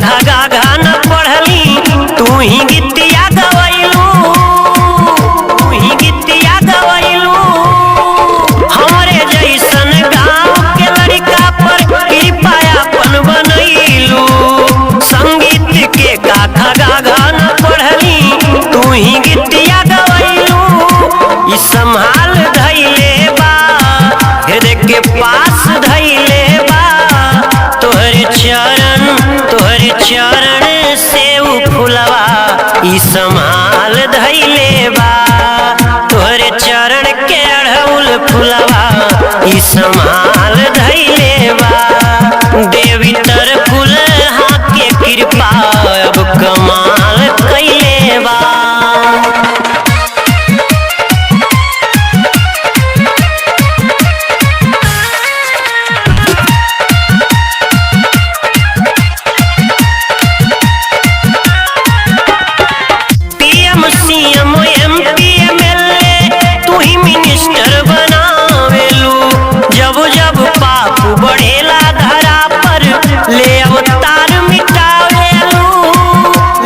खगा घन पढ़ली तू ही गीतिया गवैलू, तू ही गीतिया गवैलू। हमरे जैसन गाँव के लड़का पर कृपा अपन बनैलू। संगीत के का खगा घन पढ़ली तू ही गीतिया गवैलू। ई संभाल धैले बा हृदय के पास धैले बा। तोहरे चरण से उ फुलवा ई संभाल धैले बा। तोहरे चरण के अढ़उल फुलवा ई संभाल धैले बा। देवी तर कुल के कृपा अब कमाल कैले बा। बढ़ेला धरा पर ले अवतार मिटावेलू,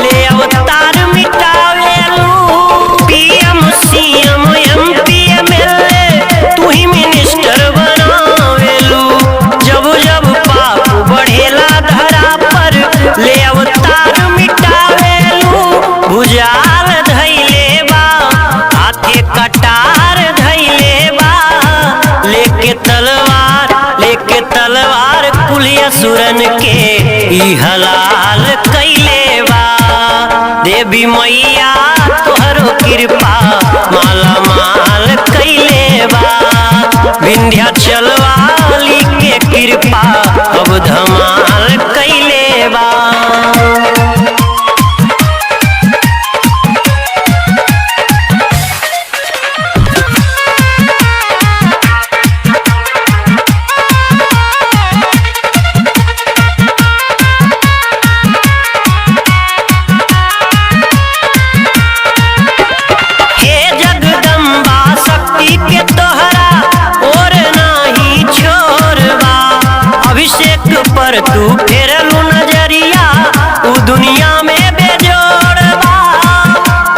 ले अवतार मिटावेलू। पीएम सीएम एमपी एमएलए तू ही मिनिस्टर बनावेलू। जब जब पाप बढ़ेला धरा पर ले अवतार मिटावेलू। भुजाल धैले बा हाथे कटार धैले बा। लेके तलवार कुलिया सुरन के ई हलाल कैले बा। देवी मैया तोहरो कृपा माला माल कैले बा। विंध्याचल वाली के कृपा अब धमाल कैले बा। के तोहरा और नाही छोड़बा। अभिषेक पर तू फेरलू नजरिया उ दुनिया में बेजोड़बा,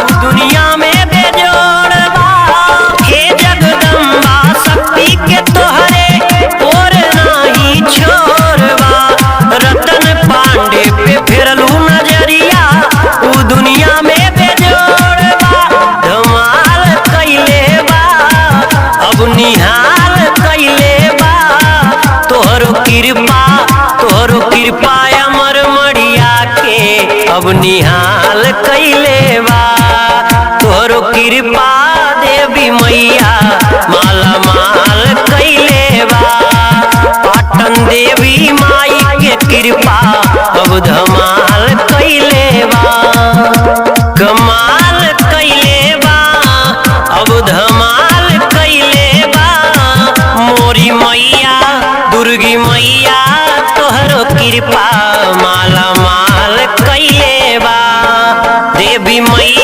उ दुनिया में बेजोड़बा। हे जगदम्बा शक्ति के तोहरे और नाही छोड़बा। रतन पांडे पे फेरलू नजरिया उ दुनिया में बेजोड़बा। धमाल कैले बा अब निहाल कैले बा। तोहरो कृपा अमर मड़िया के अब निहाल कैले बा। तोहरो कृपा देवी मैया माला माल कैले बा। पाटन देवी माई के कृपा अब धमाल कैले बा। कमाल कैले बा अब धमाल कैले बा। मोरी मैया दुर्गी मैया तोहरो कृपा माला माल कैले बा। देवी मैया